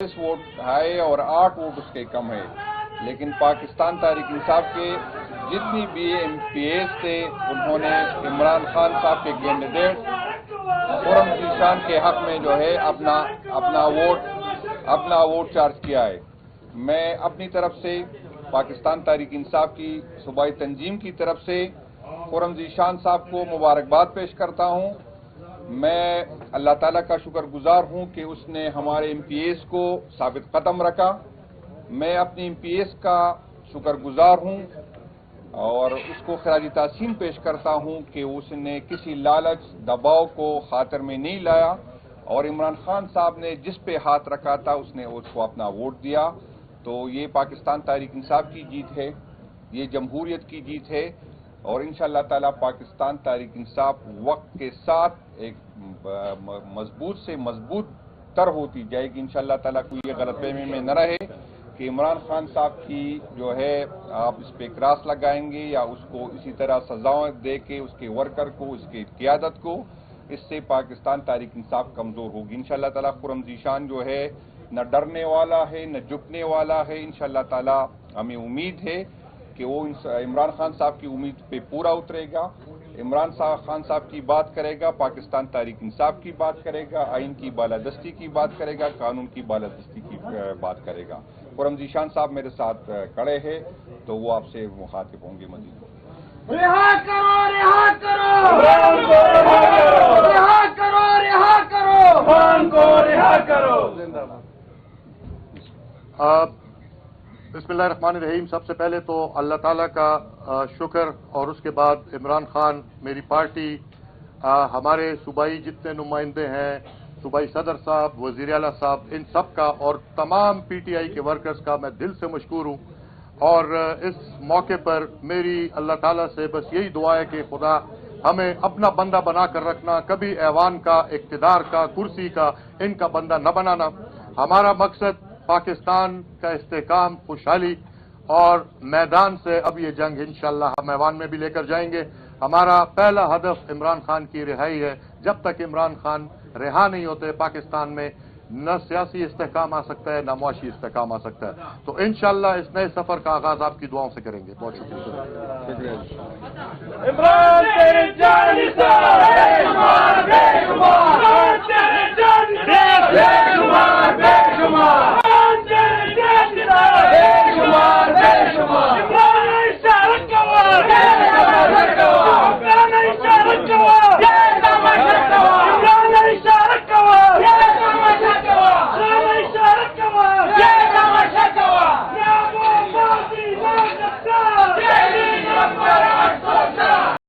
Vote है और 8 vote उसके कम है, लेकिन पाकिस्तान तहरीक इंसाफ के जितनी भी MPs थे उन्होंने इमरान खान साहब के कैंडिडेट खुर्रम ज़ीशान के हक में जो है अपना वोट चार्ज किया है। मैं अपनी तरफ से पाकिस्तान तहरीक इंसाफ की सूबाई तंजीम की तरफ से खुर्रम ज़ीशान साहब को मुबारकबाद पेश करता हूँ। मैं अल्लाह ताला का शुक्रगुजार हूँ कि उसने हमारे MPs को साबित कदम रखा। मैं अपनी MPs का शुक्रगुजार हूँ और उसको खराज तहसीन पेश करता हूँ कि उसने किसी लालच दबाव को खातिर में नहीं लाया और इमरान खान साहब ने जिस पे हाथ रखा था उसने उसको अपना वोट दिया। तो ये पाकिस्तान तहरीक इंसाफ की जीत है, ये जमहूरियत की जीत है और इंशाअल्लाह ताला पाकिस्तान तहरीक इंसाफ वक्त के साथ एक मजबूत से मजबूत तर होती जाएगी। इंशाअल्लाह ताला कोई ये गलतफहमी में न रहे कि इमरान खान साहब की जो है आप इस पे क्रास लगाएंगे या उसको इसी तरह सजाएं दे के उसके वर्कर को, उसकी क़ियादत को, इससे पाकिस्तान तहरीक इंसाफ कमज़ोर होगी। इंशाअल्लाह ताला खुर्रम ज़ीशान जो है न डरने वाला है न झुकने वाला है। इंशाअल्लाह ताला हमें उम्मीद है कि वो इमरान खान साहब की उम्मीद पे पूरा उतरेगा। इमरान खान साहब की बात करेगा, पाकिस्तान तहरीक इंसाफ की बात करेगा, आइन की बालादस्ती की बात करेगा, कानून की बालादस्ती की बात करेगा। खुर्रम ज़ीशान साहब मेरे साथ खड़े हैं तो वो आपसे मुखातिब होंगे। मजीद रिहा करो, रिहा करो, रिहा करो, रिहा करो, खान को रिहा करो। बिस्मिल्लाहिर्रहमानिर्रहीम। सबसे पहले तो अल्लाह ताला का शुक्र और उसके बाद इमरान खान, मेरी पार्टी, हमारे सूबाई जितने नुमाइंदे हैं, सूबाई सदर साहब, वज़ीर आला साहब, इन सब का और तमाम PTI के वर्कर्स का मैं दिल से मशकूर हूँ। और इस मौके पर मेरी अल्लाह ताला से बस यही दुआ है कि खुदा हमें अपना बंदा बना कर रखना, कभी ऐवान का, इक़्तिदार का, कुर्सी का, इनका बंदा न बनाना। हमारा मकसद पाकिस्तान का इस्तेहकाम, खुशहाली और मैदान से अब ये जंग इंशाअल्लाह हम ऐवान में भी लेकर जाएंगे। हमारा पहला हदफ इमरान खान की रिहाई है। जब तक इमरान खान रिहा नहीं होते पाकिस्तान में न सियासी इस्तेहकाम आ सकता है, न मुआशी इस्तेहकाम आ सकता है। तो इंशाअल्लाह इस नए सफर का आगाज आपकी दुआओं से करेंगे। बहुत शुक्रिया। इमरान तेरे जानिसार बेगुमार, बेगुमार, तेरे जानिसार बेगुमार, बेगुमार।